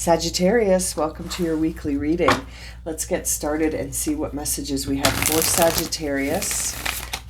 Sagittarius, welcome to your weekly reading. Let's get started and see what messages we have for Sagittarius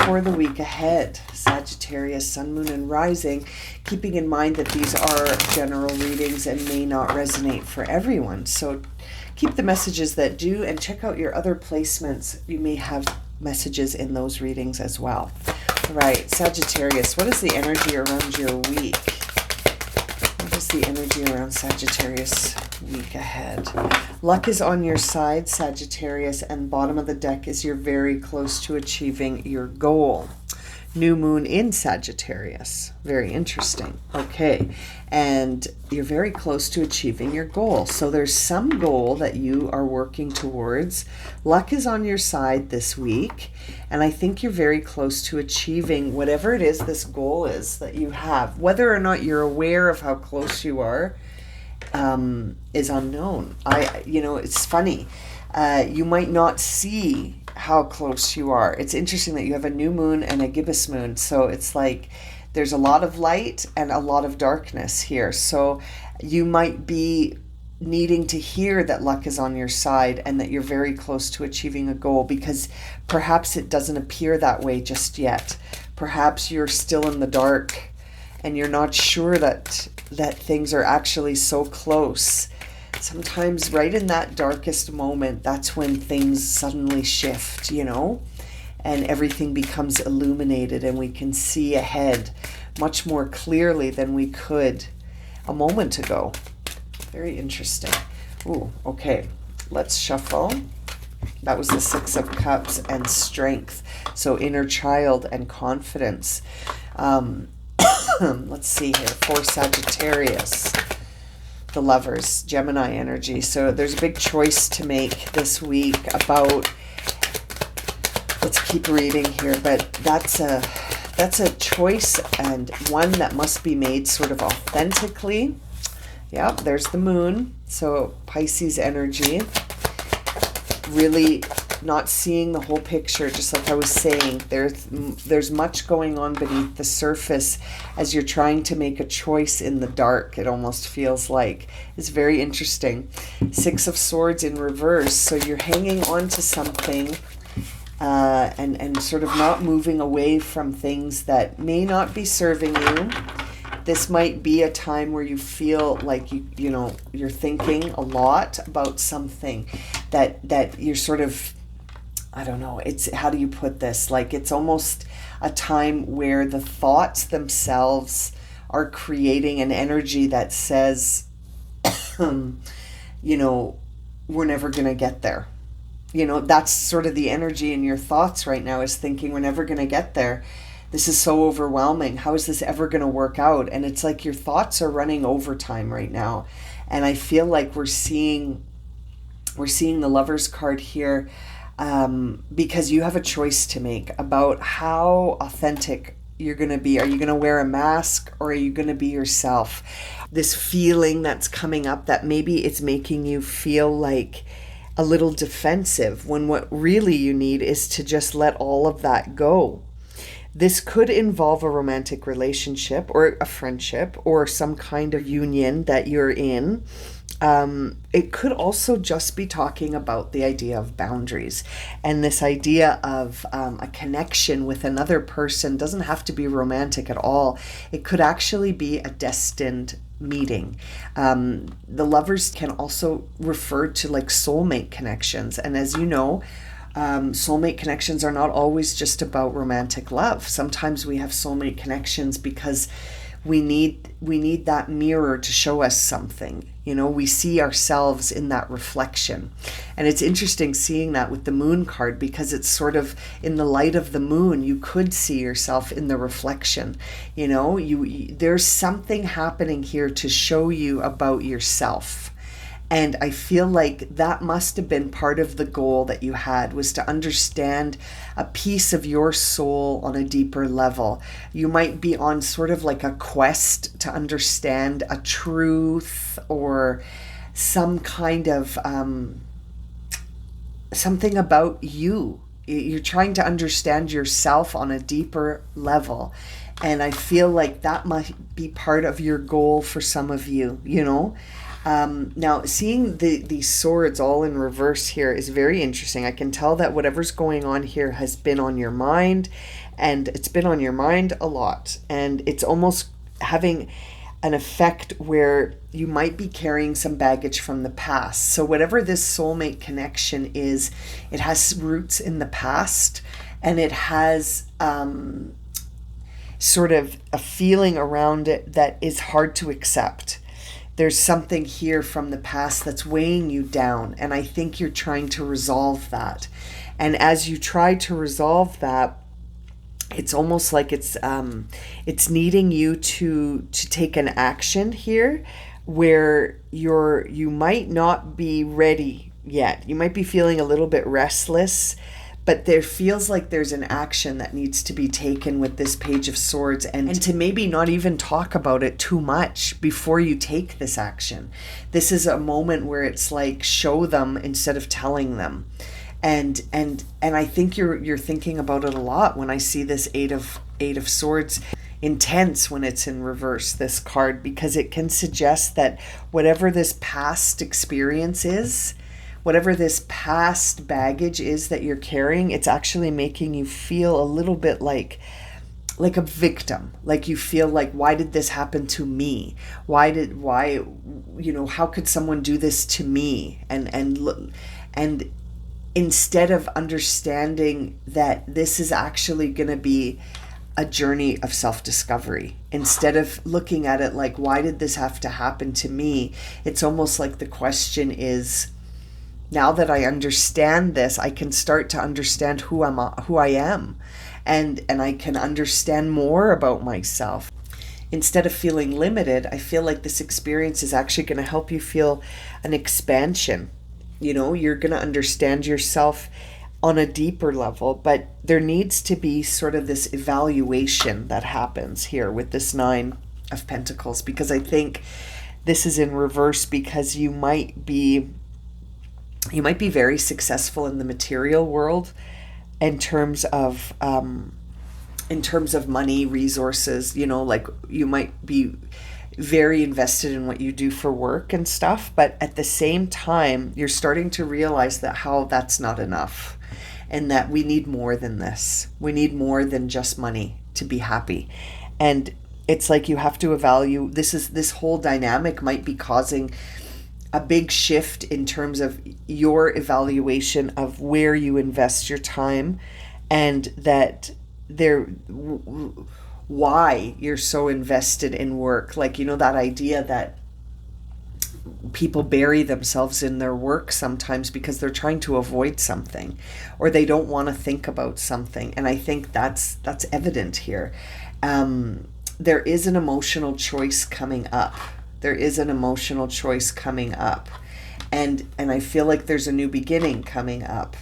for the week ahead. Sagittarius, Sun, Moon, and Rising, keeping in mind that these are general readings and may not resonate for everyone. So keep the messages that do and check out your other placements. You may have messages in those readings as well. All right, Sagittarius, what is the energy around your week? What is the energy around Sagittarius week ahead? Luck is on your side, Sagittarius, and bottom of the deck is you're very close to achieving your goal. New moon in Sagittarius. Very interesting. Okay. And you're very close to achieving your goal. So there's some goal that you are working towards. Luck is on your side this week. And I think you're very close to achieving whatever it is this goal is that you have. Whether or not you're aware of how close you are is unknown. It's funny. You might not see how close you are. It's interesting that you have a new moon and a gibbous moon. So it's like there's a lot of light and a lot of darkness here. So you might be needing to hear that luck is on your side and that you're very close to achieving a goal, because perhaps it doesn't appear that way just yet. Perhaps you're still in the dark and you're not sure that things are actually so close. Sometimes right in that darkest moment, that's when things suddenly shift, and everything becomes illuminated and we can see ahead much more clearly than we could a moment ago. Very interesting. Ooh, okay. Let's shuffle. That was the Six of Cups and strength. So inner child and confidence. Let's see here. For Sagittarius, the Lovers, Gemini energy. So there's a big choice to make this week about, let's keep reading here, but that's a choice, and one that must be made sort of authentically. Yeah, there's the moon. So Pisces energy, really not seeing the whole picture. Just like I was saying, there's much going on beneath the surface as you're trying to make a choice in the dark. It almost feels like it's very interesting. Six of Swords in reverse. So you're hanging on to something and sort of not moving away from things that may not be serving you. This might be a time where you feel like you're thinking a lot about something that you're sort of, I don't know, it's, how do you put this? Like, it's almost a time where the thoughts themselves are creating an energy that says, we're never going to get there. That's sort of the energy in your thoughts right now, is thinking we're never going to get there. This is so overwhelming. How is this ever going to work out? And it's like your thoughts are running overtime right now. And I feel like we're seeing the Lovers card here because you have a choice to make about how authentic you're going to be. Are you going to wear a mask, or are you going to be yourself? This feeling that's coming up that maybe it's making you feel like a little defensive, when what really you need is to just let all of that go. This could involve a romantic relationship or a friendship or some kind of union that you're in. It could also just be talking about the idea of boundaries, and this idea of a connection with another person. Doesn't have to be romantic at all. It could actually be a destined meeting. The Lovers can also refer to like soulmate connections, and as you know, soulmate connections are not always just about romantic love. Sometimes we have soulmate connections because we need that mirror to show us something. We see ourselves in that reflection. And it's interesting seeing that with the moon card, because it's sort of in the light of the moon, you could see yourself in the reflection. There's something happening here to show you about yourself. And I feel like that must have been part of the goal that you had, was to understand a piece of your soul on a deeper level. You might be on sort of like a quest to understand a truth or some kind of something about you. You're trying to understand yourself on a deeper level. And I feel like that might be part of your goal for some of you, Now, seeing these swords all in reverse here is very interesting. I can tell that whatever's going on here has been on your mind, and it's been on your mind a lot. And it's almost having an effect where you might be carrying some baggage from the past. So whatever this soulmate connection is, it has roots in the past, and it has sort of a feeling around it that is hard to accept. There's something here from the past that's weighing you down, and I think you're trying to resolve that. And as you try to resolve that, it's almost like it's needing you to take an action here where you might not be ready yet. You might be feeling a little bit restless, but there feels like there's an action that needs to be taken with this Page of Swords, and to maybe not even talk about it too much before you take this action. This is a moment where it's like show them instead of telling them. And I think you're thinking about it a lot when I see this Eight of Swords. Intense when it's in reverse, this card, because it can suggest that whatever this past experience is, whatever this past baggage is that you're carrying, it's actually making you feel a little bit like a victim. Like you feel like, why did this happen to me? Why how could someone do this to me? And instead of understanding that this is actually going to be a journey of self-discovery, instead of looking at it like, why did this have to happen to me? It's almost like the question is, now that I understand this, I can start to understand who I am, and I can understand more about myself. Instead of feeling limited, I feel like this experience is actually going to help you feel an expansion. You're going to understand yourself on a deeper level, but there needs to be sort of this evaluation that happens here with this Nine of Pentacles, because I think this is in reverse because you might be very successful in the material world in terms of money, resources, like you might be very invested in what you do for work and stuff, but at the same time you're starting to realize that how that's not enough, and that we need more than this. We need more than just money to be happy. And it's like you have to evaluate this whole dynamic might be causing a big shift in terms of your evaluation of where you invest your time, and that why you're so invested in work. Like, that idea that people bury themselves in their work sometimes because they're trying to avoid something, or they don't want to think about something. And I think that's evident here. There is an emotional choice coming up. And I feel like there's a new beginning coming up.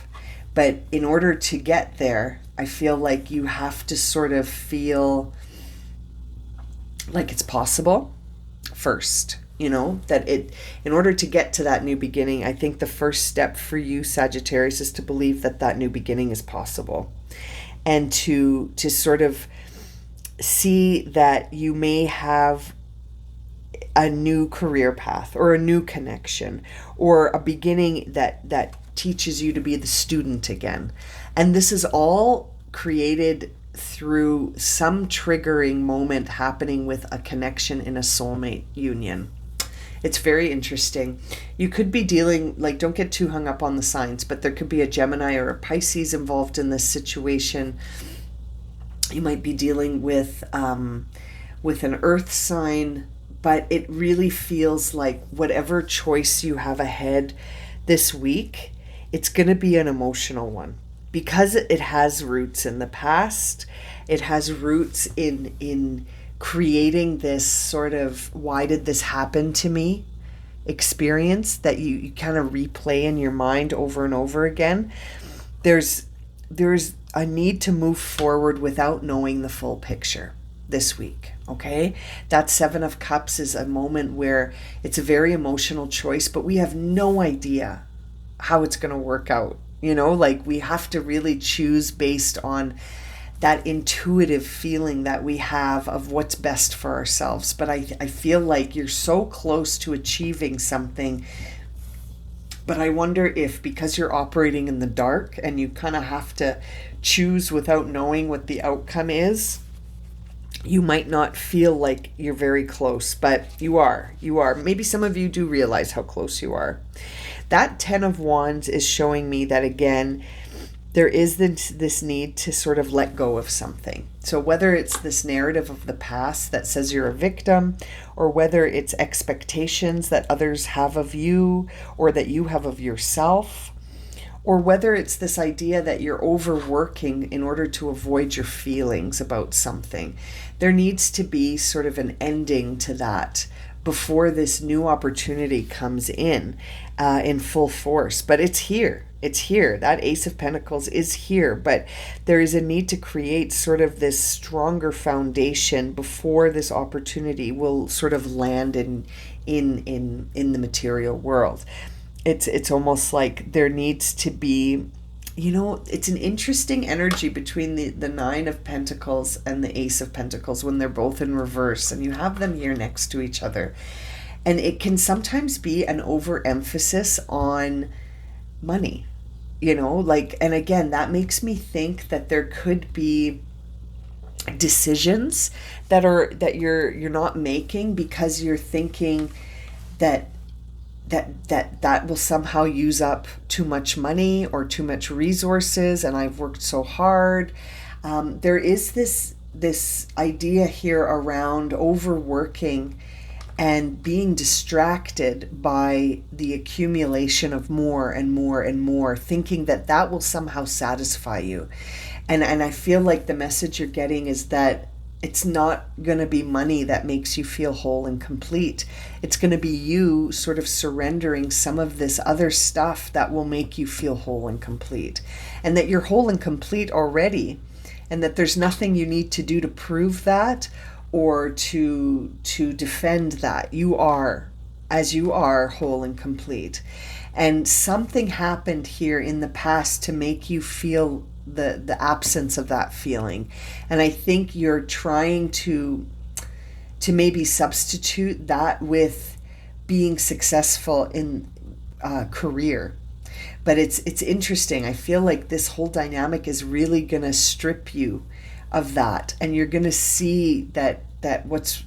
But in order to get there, I feel like you have to sort of feel like it's possible first, that in order to get to that new beginning, I think the first step for you, Sagittarius, is to believe that new beginning is possible, and to sort of see that you may have a new career path, or a new connection, or a beginning that teaches you to be the student again. And this is all created through some triggering moment happening with a connection in a soulmate union. It's very interesting. You could be dealing, don't get too hung up on the signs, but there could be a Gemini or a Pisces involved in this situation. You might be dealing with an earth sign, but it really feels like whatever choice you have ahead this week, it's going to be an emotional one, because it has roots in the past. It has roots in creating this sort of, why did this happen to me experience that you kind of replay in your mind over and over again. There's a need to move forward without knowing the full picture this week. Okay, that Seven of Cups is a moment where it's a very emotional choice, but we have no idea how it's going to work out. We have to really choose based on that intuitive feeling that we have of what's best for ourselves. But I feel like you're so close to achieving something. But I wonder if, because you're operating in the dark and you kind of have to choose without knowing what the outcome is, you might not feel like you're very close, but you are. Maybe some of you do realize how close you are. That 10 of Wands is showing me that, again, there is this need to sort of let go of something. So whether it's this narrative of the past that says you're a victim, or whether it's expectations that others have of you or that you have of yourself, or whether it's this idea that you're overworking in order to avoid your feelings about something, there needs to be sort of an ending to that before this new opportunity comes in full force. But it's here. It's here. That Ace of Pentacles is here, but there is a need to create sort of this stronger foundation before this opportunity will sort of land in the material world. It's almost like there needs to be, it's an interesting energy between the Nine of Pentacles and the Ace of Pentacles when they're both in reverse, and you have them here next to each other. And it can sometimes be an overemphasis on money, and again, that makes me think that there could be decisions that you're not making because you're thinking that will somehow use up too much money or too much resources, and I've worked so hard. There is this idea here around overworking and being distracted by the accumulation of more and more and more, thinking that will somehow satisfy you. And I feel like the message you're getting is that it's not going to be money that makes you feel whole and complete. It's going to be you sort of surrendering some of this other stuff that will make you feel whole and complete. And that you're whole and complete already, and that there's nothing you need to do to prove that or to defend that. You are, as you are, whole and complete. And something happened here in the past to make you feel the absence of that feeling. And I think you're trying to maybe substitute that with being successful in career. But it's interesting. I feel like this whole dynamic is really going to strip you of that, and you're going to see that what's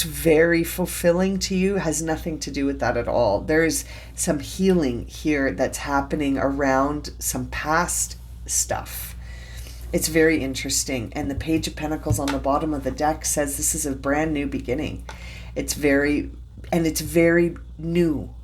very fulfilling to you has nothing to do with that at all. There's some healing here that's happening around some past stuff. It's very interesting. And the Page of Pentacles on the bottom of the deck says this is a brand new beginning. It's very new,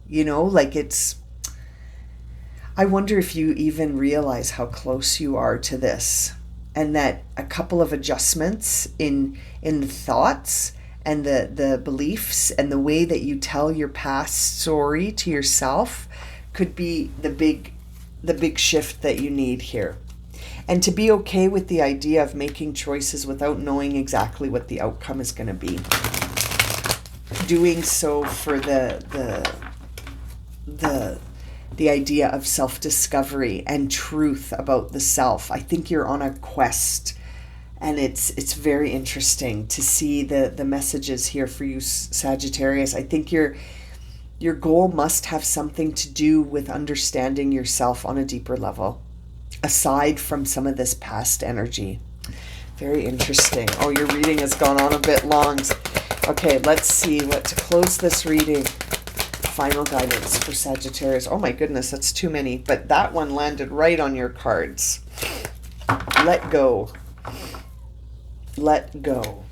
I wonder if you even realize how close you are to this, and that a couple of adjustments in the thoughts and the beliefs and the way that you tell your past story to yourself could be the big shift that you need here. And to be okay with the idea of making choices without knowing exactly what the outcome is going to be. Doing so for the idea of self-discovery and truth about the self. I think you're on a quest, and it's very interesting to see the messages here for you, Sagittarius. I think your goal must have something to do with understanding yourself on a deeper level, aside from some of this past energy. Very interesting. Oh, your reading has gone on a bit long. Okay, let's see what to close this reading. Final guidance for Sagittarius. Oh my goodness, that's too many, but that one landed right on your cards. Let go. Let go.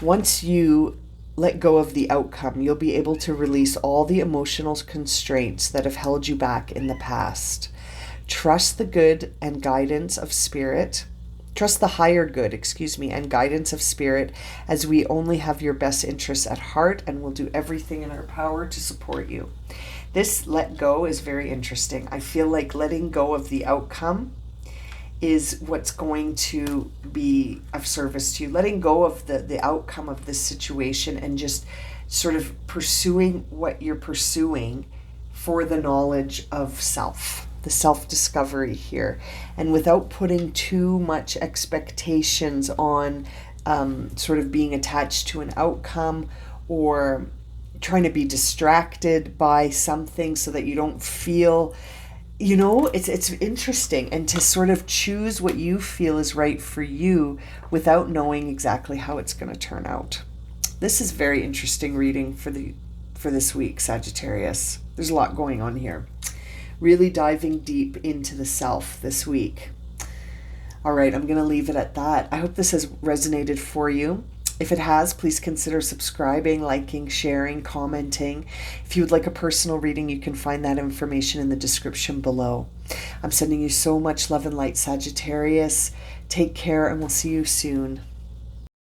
Once you let go of the outcome, you'll be able to release all the emotional constraints that have held you back in the past. Trust the good and guidance of spirit. Trust the higher good, and guidance of spirit, as we only have your best interests at heart and will do everything in our power to support you. This let go is very interesting. I feel like letting go of the outcome is what's going to be of service to you. Letting go of the outcome of this situation and just sort of pursuing what you're pursuing for the knowledge of self. the self-discovery here, and without putting too much expectations on sort of being attached to an outcome or trying to be distracted by something so that you don't feel, it's interesting, and to sort of choose what you feel is right for you without knowing exactly how it's going to turn out. This is very interesting reading for this week, Sagittarius. There's a lot going on here. Really diving deep into the self this week. All right, I'm going to leave it at that. I hope this has resonated for you. If it has, please consider subscribing, liking, sharing, commenting. If you would like a personal reading, you can find that information in the description below. I'm sending you so much love and light, Sagittarius. Take care, and we'll see you soon.